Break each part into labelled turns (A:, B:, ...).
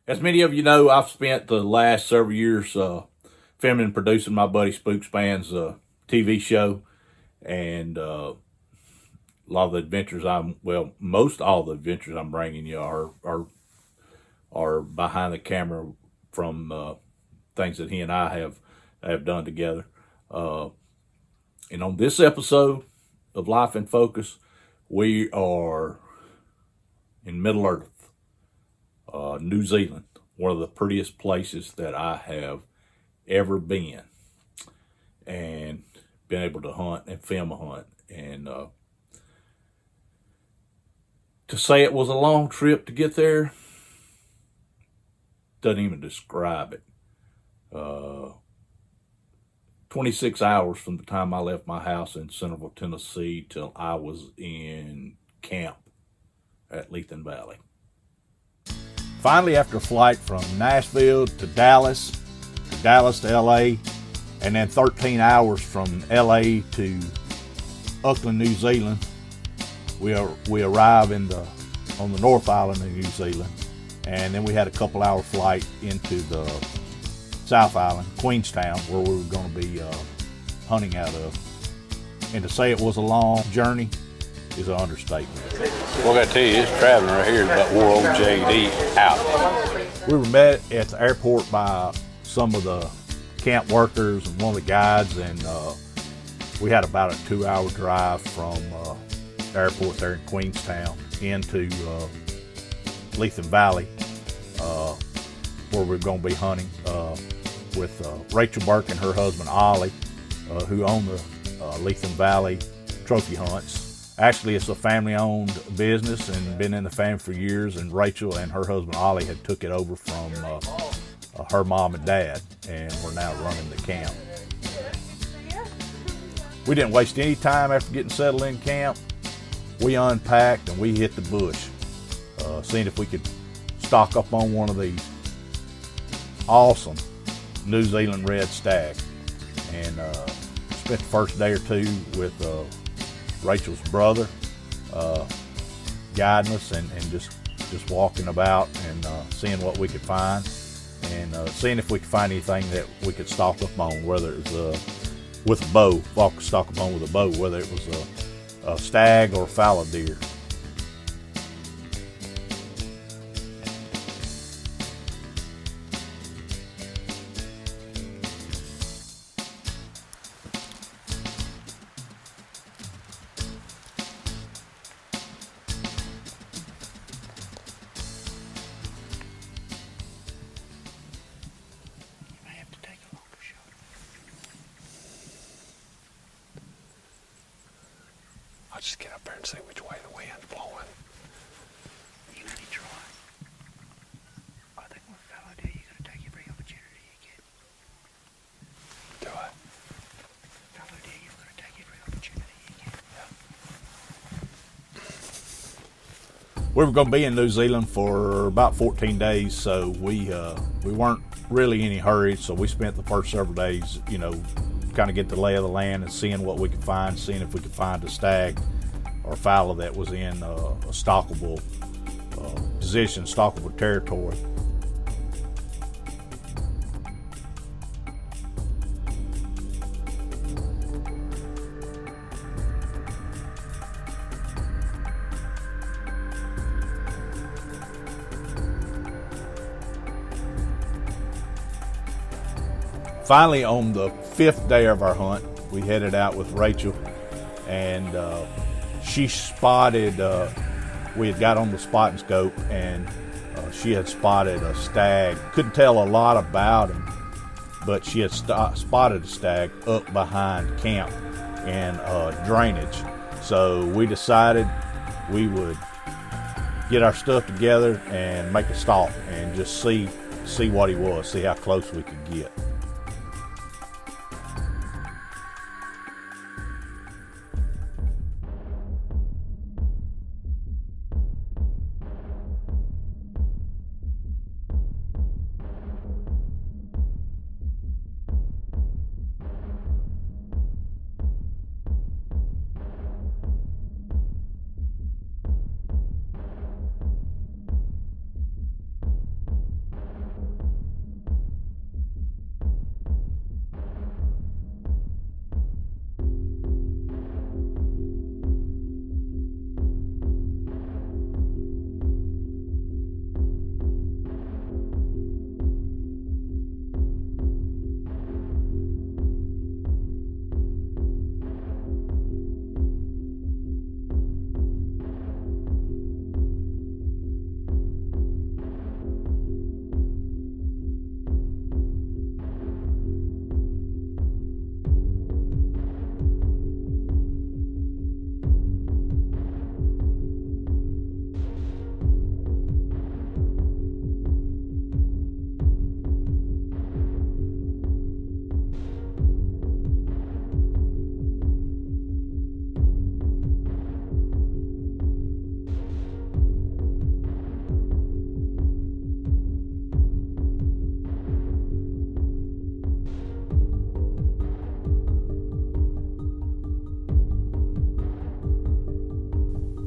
A: As many of you know, I've spent the last several years filming and producing my buddy Spookspan's TV show, and a lot of the adventures most all the adventures I'm bringing you are behind the camera from things that he and I have done together. And on this episode of Life in Focus, we are in Middle Earth, New Zealand, one of the prettiest places that I have ever been, and been able to hunt and film a hunt. And to say it was a long trip to get there doesn't even describe it. 26 hours from the time I left my house in Centerville, Tennessee, till I was in camp at Lethen Valley. Finally, after a flight from Nashville to Dallas to LA, and then 13 hours from LA to Auckland, New Zealand, we arrive on the North Island of New Zealand, and then we had a couple-hour flight into the South Island, Queenstown, where we were going to be hunting out of. And to say it was a long journey is an understatement.
B: Well, I got to tell you, this traveling right here is about wore old JD out.
A: We were met at the airport by some of the camp workers and one of the guides, and we had about a 2-hour drive from the airport there in Queenstown into Lethen Valley, where we're going to be hunting with Rachel Burke and her husband Ollie, who own the Lethen Valley Trophy Hunts. Actually, it's a family-owned business and been in the family for years, and Rachel and her husband Ollie had took it over from her mom and dad, and we're now running the camp. We didn't waste any time after getting settled in camp. We unpacked and we hit the bush, seeing if we could stock up on one of these awesome New Zealand Red Stag, and spent the first day or two with Rachel's brother, guiding us and just walking about and seeing what we could find, and seeing if we could find anything that we could stock up on, whether it was with a bow, stock up on with a bow, whether it was a stag or a fallow deer.
B: I'll just get up there and see which way the wind's blowing.
C: You let me try. I think what fellow do you gotta take every opportunity you get.
B: Do I?
C: Fellow do you gotta take every opportunity you get.
A: We were going to be in New Zealand for about 14 days, so we weren't really in any hurry. So we spent the first several days, kind of get the lay of the land and seeing what we could find, seeing if we could find a stag or a fallow that was in a stockable position, stockable territory. Finally, on the 5th day of our hunt, we headed out with Rachel, and she spotted, we had got on the spotting scope, and she had spotted a stag. Couldn't tell a lot about him, but she had spotted a stag up behind camp in drainage. So we decided we would get our stuff together and make a stalk and just see what he was, see how close we could get.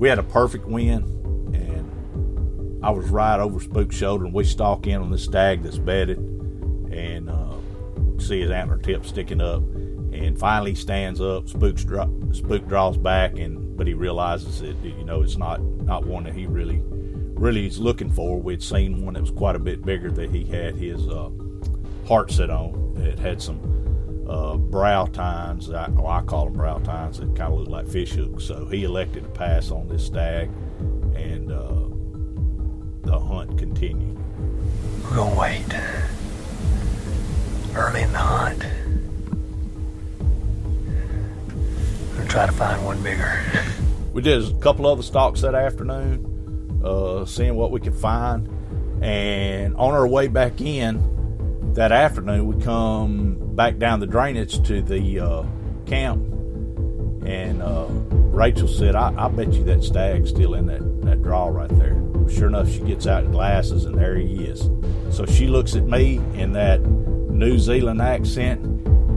A: we had a perfect wind, and I was right over Spook's shoulder, and we stalk in on this stag that's bedded, and see his antler tip sticking up, and finally he stands up. Spook draws back, but he realizes that, you know, it's not one that he really is looking for. We'd seen one that was quite a bit bigger that he had his heart set on. It had some brow tines. I call them brow tines. That kind of look like fish hooks. So he elected to pass on this stag, and the hunt continued.
C: We're gonna wait. Early in the hunt. We're gonna try to find one bigger.
A: We did a couple other stalks that afternoon, seeing what we could find. And on our way back in that afternoon, we come back down the drainage to the camp. And Rachel said, I bet you that stag's still in that draw right there. Sure enough, she gets out in glasses, and there he is. So she looks at me in that New Zealand accent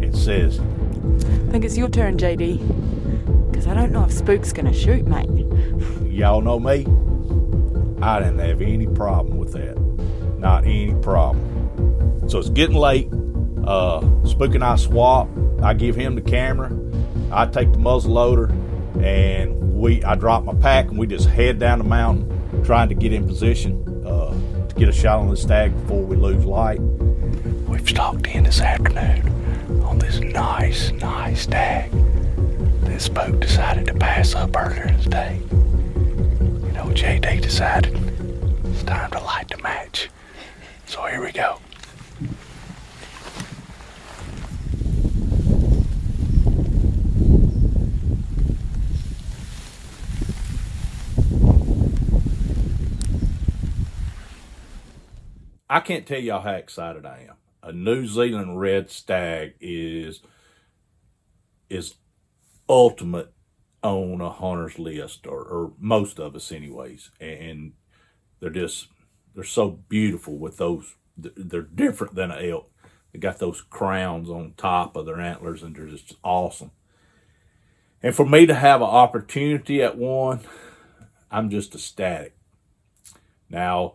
A: and says,
D: I think it's your turn, JD. Because I don't know if Spook's going to shoot, mate.
A: y'all know me. I didn't have any problem with that. Not any problem. So it's getting late. Spook and I swap. I give him the camera. I take the muzzleloader, and I drop my pack, and we just head down the mountain, trying to get in position to get a shot on the stag before we lose light.
C: We've stalked in this afternoon on this nice stag that Spook decided to pass up earlier in the day. You know, JD decided it's time to light the match. So here we go.
A: I can't tell y'all how excited I am. A New Zealand Red Stag is ultimate on a hunter's list, or most of us anyways. And they're so beautiful with those. They're different than an elk. They got those crowns on top of their antlers, and they're just awesome. And for me to have an opportunity at one, I'm just ecstatic. Now,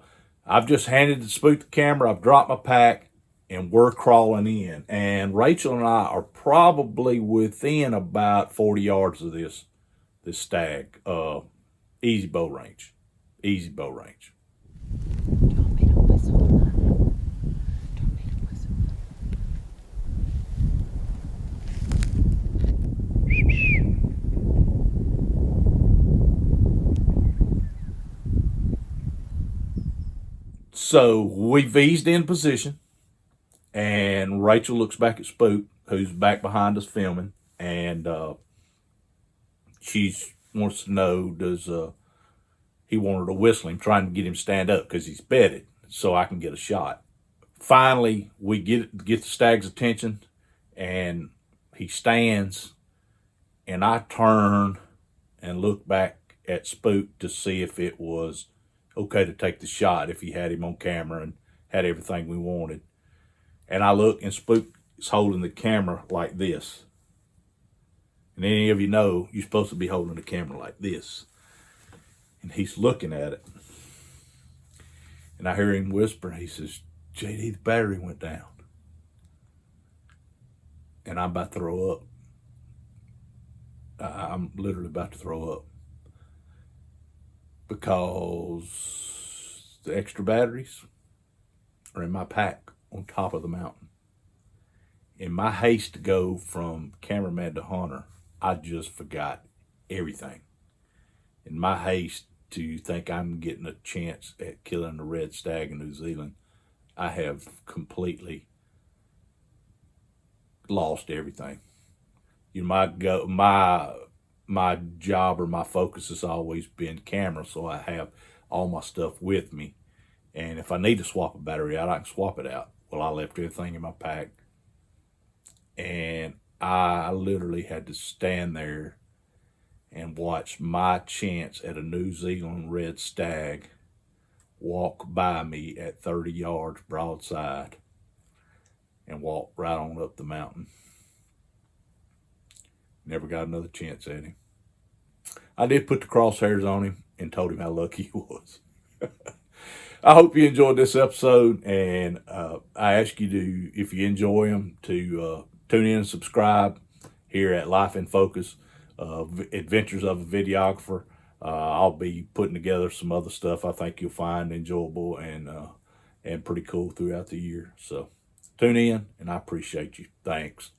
A: I've just handed the Spook the camera, I've dropped my pack, and we're crawling in. And Rachel and I are probably within about 40 yards of this stag. Easy bow range. Easy bow range.
D: Do you want me to whistle? Do you want me to whistle?
A: So we've eased in position, and Rachel looks back at Spook, who's back behind us filming, and she wants to know, does he want her to whistle him, trying to get him to stand up because he's bedded, so I can get a shot. Finally, we get the stag's attention, and he stands, and I turn and look back at Spook to see if it was okay to take the shot, if he had him on camera and had everything we wanted. And I look, and Spook is holding the camera like this. And any of you know, you're supposed to be holding the camera like this. And he's looking at it. And I hear him whisper, he says, JD, the battery went down. And I'm about to throw up. I'm literally about to throw up. Because the extra batteries are in my pack on top of the mountain. In my haste to go from cameraman to hunter, I just forgot everything. In my haste to think I'm getting a chance at killing the red stag in New Zealand, I have completely lost everything. You know, my job or my focus has always been camera, so I have all my stuff with me. And if I need to swap a battery out, I can swap it out. Well, I left everything in my pack. And I literally had to stand there and watch my chance at a New Zealand red stag walk by me at 30 yards broadside and walk right on up the mountain. Never got another chance at him. I did put the crosshairs on him and told him how lucky he was. I hope you enjoyed this episode, and I ask you to, if you enjoy them, to tune in and subscribe here at Life in Focus, Adventures of a Videographer. I'll be putting together some other stuff I think you'll find enjoyable and pretty cool throughout the year. So tune in, and I appreciate you. Thanks.